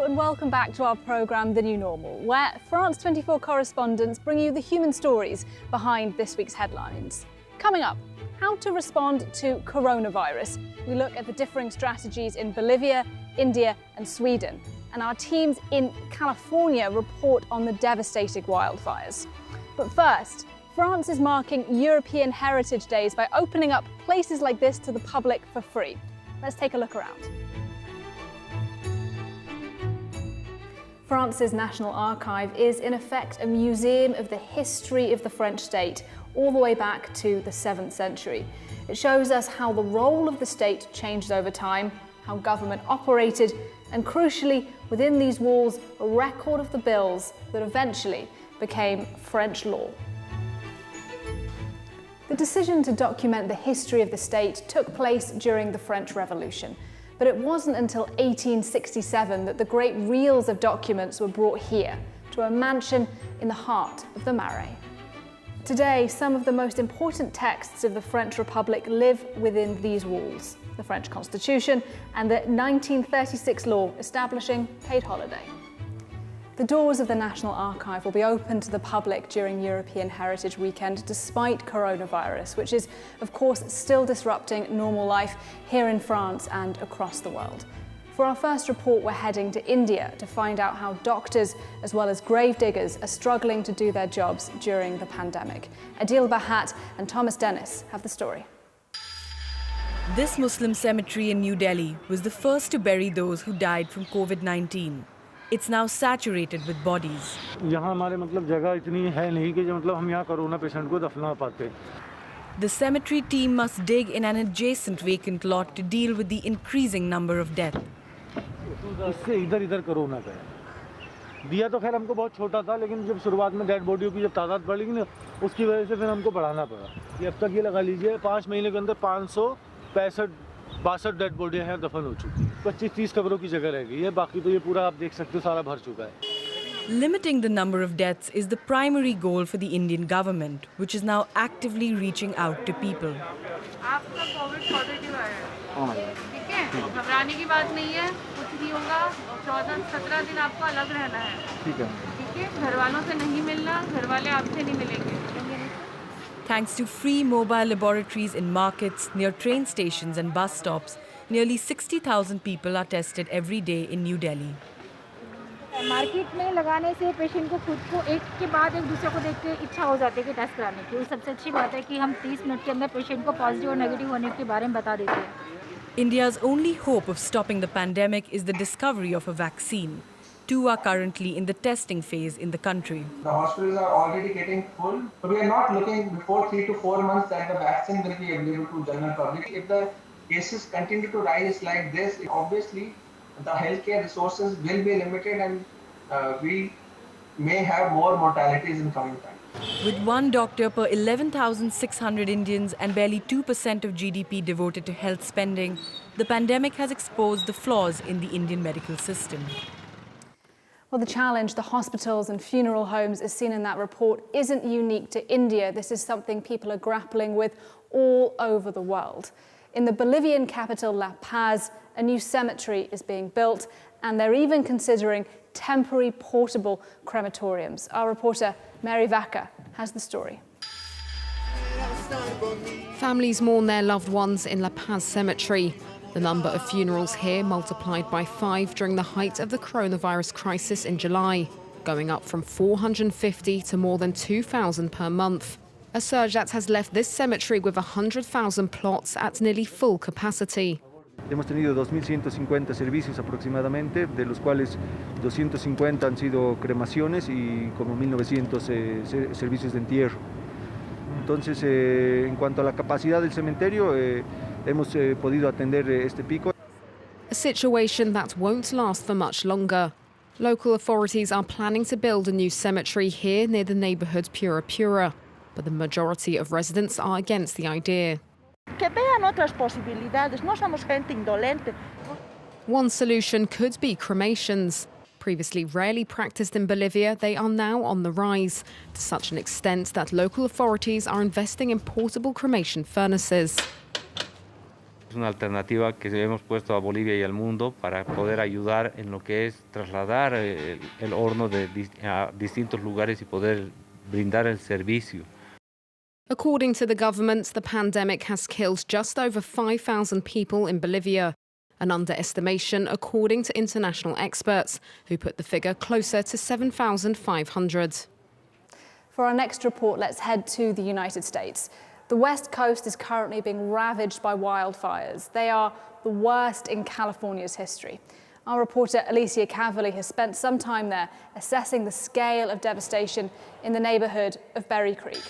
and welcome back to our programme The New Normal, where France 24 correspondents bring you the human stories behind this week's headlines. Coming up, how to respond to coronavirus. We look at the differing strategies in Bolivia, India and Sweden. And our teams in California report on the devastating wildfires. But first, France is marking European Heritage Days by opening up places like this to the public for free. Let's take a look around. France's National Archive is in effect a museum of the history of the French state all the way back to the 7th century. It shows us how the role of the state changed over time, how government operated, and crucially, within these walls, a record of the bills that eventually became French law. The decision to document the history of the state took place during the French Revolution. But it wasn't until 1867 that the great reels of documents were brought here, to a mansion in the heart of the Marais. Today, some of the most important texts of the French Republic live within these walls: the French Constitution and the 1936 law establishing paid holiday. The doors of the National Archive will be open to the public during European Heritage Weekend despite coronavirus, which is, of course, still disrupting normal life here in France and across the world. For our first report, we're heading to India to find out how doctors, as well as grave diggers, are struggling to do their jobs during the pandemic. Adil Bahat and Thomas Dennis have the story. This Muslim cemetery in New Delhi was the first to bury those who died from COVID-19. It's now saturated with bodies. The cemetery team must dig in an adjacent vacant lot to deal with the increasing number of deaths. दिया तो खैर हमको बहुत छोटा था, लेकिन जब शुरुआत में डेड बॉडियों की जब तादाद बढ़ गई ना, उसकी वजह से फिर हमको बढ़ाना पड़ा। ये अब तक ये लगा लीजिए 5 महीने के अंदर 562 डेड बॉडियां हैं दफन हो चुकी हैं। 25-30 कब्रों की जगह रह गई है, बाकी तो ये पूरा आप देख सकते हो सारा भर चुका है। Limiting the number of deaths is the primary goal for the Indian government, which is now actively reaching out to people. आपका कोविड पॉजिटिव आया है, ठीक है? घबराने की बात नहीं है, कुछ नहीं होगा। 14-17 दिन आपको अलग रहना है, ठीक है? घर वालों से नहीं मिलना, घर वाले आपसे नहीं मिलेंगे। Thanks to free mobile laboratories in markets, near train stations and bus stops, nearly 60,000 people are tested every day in New Delhi. Market में लगाने से पेशेंट को खुद को एक के बाद एक दूसरे को देख के इच्छा हो जाती है कि टेस्ट कराने की। सबसे अच्छी बात है कि हम 30 मिनट के अंदर पेशेंट को पॉजिटिव और नेगेटिव होने के बारे में बता देते हैं। India's only hope of stopping the pandemic is the discovery of a vaccine. 2 are currently in the testing phase in the country. The hospitals are already getting full. So we are not looking before 3 to 4 months that the vaccine will be available to general public. If the cases continue to rise like this, obviously the healthcare resources will be limited and we may have more mortalities in coming time. With 1 doctor per 11,600 Indians and barely 2% of GDP devoted to health spending, the pandemic has exposed the flaws in the Indian medical system. Well, the challenge the hospitals and funeral homes is seen in that report isn't unique to India. This is something people are grappling with all over the world. In the Bolivian capital, La Paz, a new cemetery is being built, and they're even considering temporary portable crematoriums. Our reporter, Mary Vaca, has the story. Families mourn their loved ones in La Paz Cemetery. The number of funerals here multiplied by 5 during the height of the coronavirus crisis in July, going up from 450 to more than 2,000 per month. A surge that has left this cemetery with 100,000 plots at nearly full capacity. Hemos tenido 2.150 servicios aproximadamente, de los cuales 250 han sido cremaciones y como 1.900 servicios de entierro. Entonces, en cuanto a la capacidad del cementerio, hemos podido atender este pico. A situation that won't last for much longer. Local authorities are planning to build a new cemetery here near the neighbourhood Pura Pura, but the majority of residents are against the idea. One solution could be cremations. Previously rarely practiced in Bolivia, they are now on the rise, to such an extent that local authorities are investing in portable cremation furnaces. Es una alternativa que hemos puesto a Bolivia y al mundo para poder ayudar en lo que es trasladar el horno a distintos lugares y poder brindar el servicio. According to the government, the pandemic has killed just over 5,000 people in Bolivia, an underestimation according to international experts, who put the figure closer to 7,500. For our next report, let's head to the United States. The West Coast is currently being ravaged by wildfires. They are the worst in California's history. Our reporter Alicia Cavalli has spent some time there assessing the scale of devastation in the neighborhood of Berry Creek.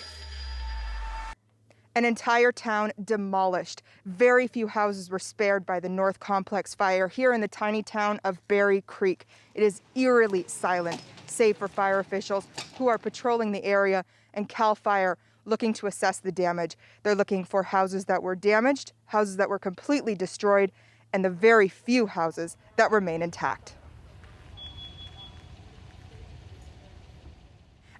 An entire town demolished. Very few houses were spared by the North Complex fire here in the tiny town of Berry Creek. It is eerily silent, save for fire officials who are patrolling the area and CAL FIRE looking to assess the damage. They're looking for houses that were damaged, houses that were completely destroyed, and the very few houses that remain intact.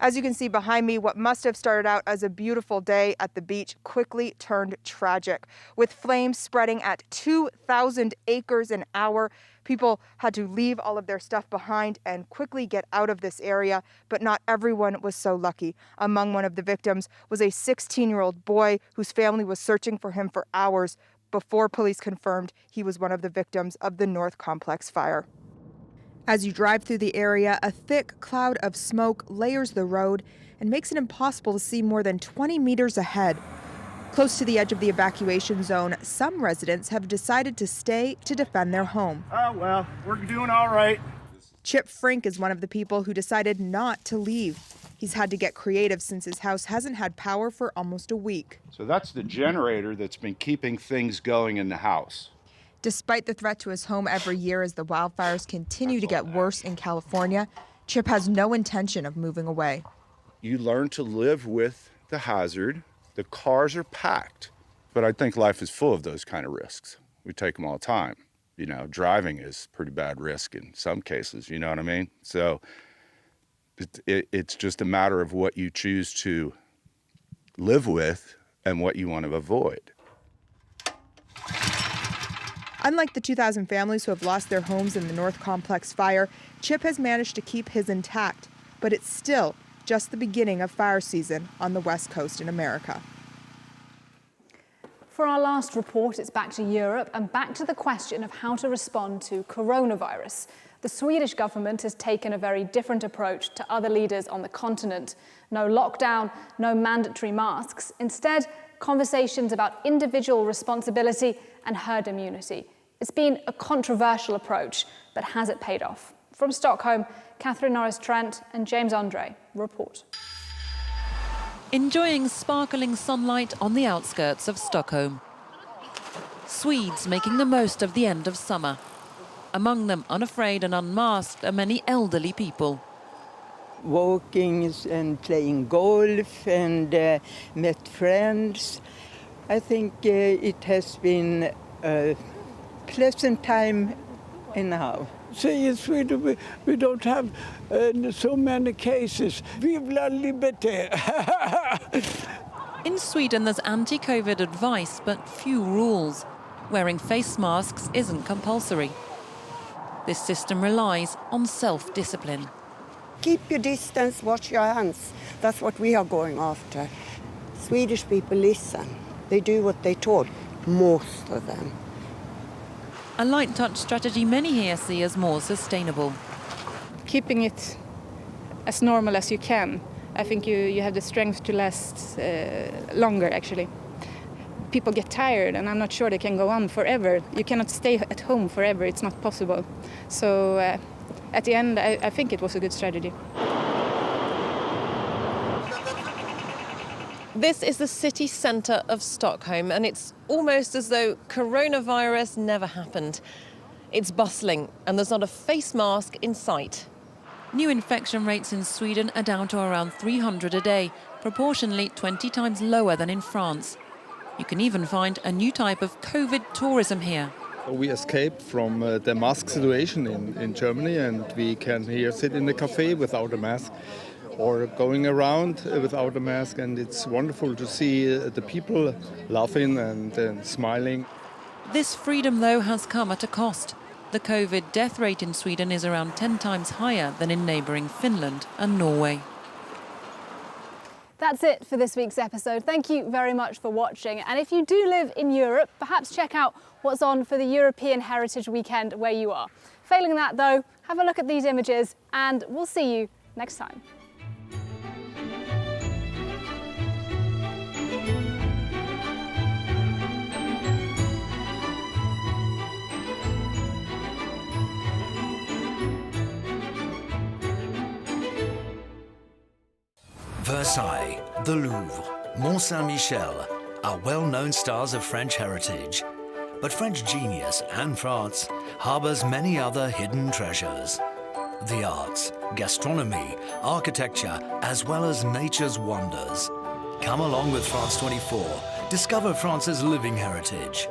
As you can see behind me, what must have started out as a beautiful day at the beach quickly turned tragic. With flames spreading at 2,000 acres an hour, people had to leave all of their stuff behind and quickly get out of this area, but not everyone was so lucky. Among one of the victims was a 16-year-old boy whose family was searching for him for hours before police confirmed he was one of the victims of the North Complex fire. As you drive through the area, a thick cloud of smoke layers the road and makes it impossible to see more than 20 meters ahead. Close to the edge of the evacuation zone, some residents have decided to stay to defend their home. Oh, well, we're doing all right. Chip Frink is one of the people who decided not to leave. He's had to get creative since his house hasn't had power for almost a week. So that's the generator that's been keeping things going in the house. Despite the threat to his home every year as the wildfires continue to get worse in California, Chip has no intention of moving away. You learn to live with the hazard. The cars are packed, but I think life is full of those kind of risks. We take them all the time. You know, driving is pretty bad risk in some cases, you know what I mean? So it's just a matter of what you choose to live with and what you want to avoid. Unlike the 2,000 families who have lost their homes in the North Complex fire, Chip has managed to keep his intact, but it's still just the beginning of fire season on the West Coast in America. For our last report, it's back to Europe and back to the question of how to respond to coronavirus. The Swedish government has taken a very different approach to other leaders on the continent. No lockdown, no mandatory masks. Instead, conversations about individual responsibility and herd immunity. It's been a controversial approach, but has it paid off? From Stockholm, Catherine Norris-Trent and James Andre report. Enjoying sparkling sunlight on the outskirts of Stockholm. Swedes making the most of the end of summer. Among them, unafraid and unmasked, are many elderly people. Walking and playing golf and met friends. I think it has been a pleasant time anyhow. See, in Sweden we don't have so many cases. Vive la liberté! In Sweden, there's anti-COVID advice, but few rules. Wearing face masks isn't compulsory. This system relies on self-discipline. Keep your distance, wash your hands. That's what we are going after. Swedish people listen. They do what they're told, most of them. A light touch strategy many here see as more sustainable. Keeping it as normal as you can. I think you have the strength to last longer, actually. People get tired, and I'm not sure they can go on forever. You cannot stay at home forever. It's not possible. So at the end, I think it was a good strategy. This is the city centre of Stockholm, and it's almost as though coronavirus never happened. It's bustling, and there's not a face mask in sight. New infection rates in Sweden are down to around 300 a day, proportionally 20 times lower than in France. You can even find a new type of COVID tourism here. We escaped from the mask situation in Germany, and we can here sit in the cafe without a mask or going around without a mask, and it's wonderful to see the people laughing and smiling. This freedom, though, has come at a cost. The COVID death rate in Sweden is around 10 times higher than in neighbouring Finland and Norway. That's it for this week's episode. Thank you very much for watching. And if you do live in Europe, perhaps check out what's on for the European Heritage Weekend where you are. Failing that, though, have a look at these images and we'll see you next time. Versailles, the Louvre, Mont Saint-Michel are well-known stars of French heritage. But French genius and France harbours many other hidden treasures. The arts, gastronomy, architecture, as well as nature's wonders. Come along with France 24, discover France's living heritage.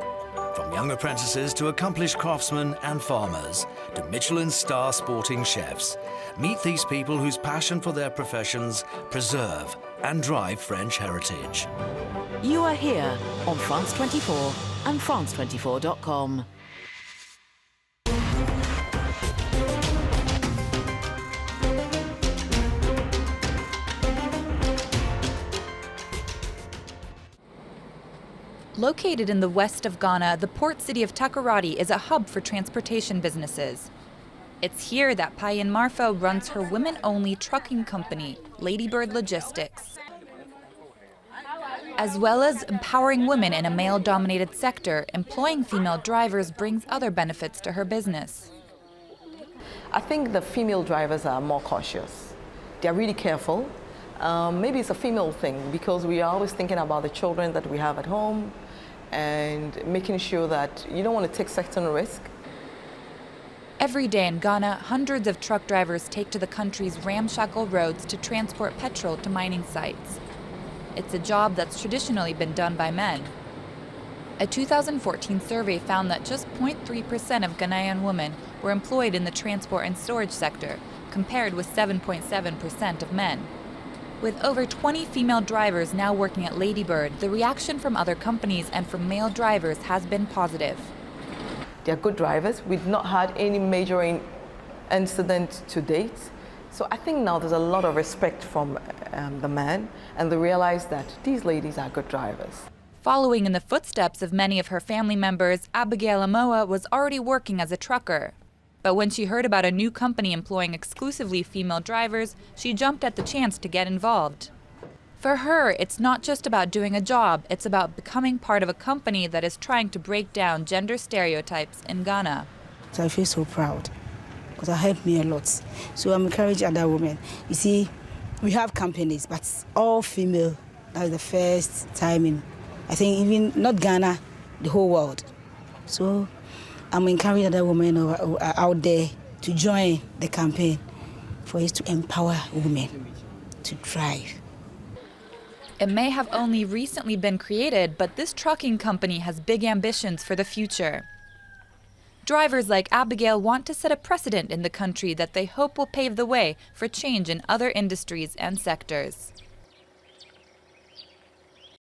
From young apprentices to accomplished craftsmen and farmers, to Michelin star sporting chefs. Meet these people whose passion for their professions preserve and drive French heritage. You are here on France 24 and France24.com. Located in the west of Ghana, the port city of Takoradi is a hub for transportation businesses. It's here that Payin Marfo runs her women-only trucking company, Ladybird Logistics. As well as empowering women in a male-dominated sector, employing female drivers brings other benefits to her business. I think the female drivers are more cautious. They're really careful. Maybe it's a female thing because we are always thinking about the children that we have at home and making sure that you don't want to take certain risk. Every day in Ghana, hundreds of truck drivers take to the country's ramshackle roads to transport petrol to mining sites. It's a job that's traditionally been done by men. A 2014 survey found that just 0.3% of Ghanaian women were employed in the transport and storage sector, compared with 7.7% of men. With over 20 female drivers now working at Ladybird, the reaction from other companies and from male drivers has been positive. They're good drivers. We've not had any major incident to date. So I think now there's a lot of respect from the men, and they realize that these ladies are good drivers. Following in the footsteps of many of her family members, Abigail Amoa was already working as a trucker. But when she heard about a new company employing exclusively female drivers, she jumped at the chance to get involved. For her, it's not just about doing a job, it's about becoming part of a company that is trying to break down gender stereotypes in Ghana. So I feel so proud because it helped me a lot. So I'm encouraging other women. You see, we have companies, but all female. That's the first time in, I think, even not Ghana, the whole world. So I'm encouraging other women out there to join the campaign for us to empower women to drive. It may have only recently been created, but this trucking company has big ambitions for the future. Drivers like Abigail want to set a precedent in the country that they hope will pave the way for change in other industries and sectors.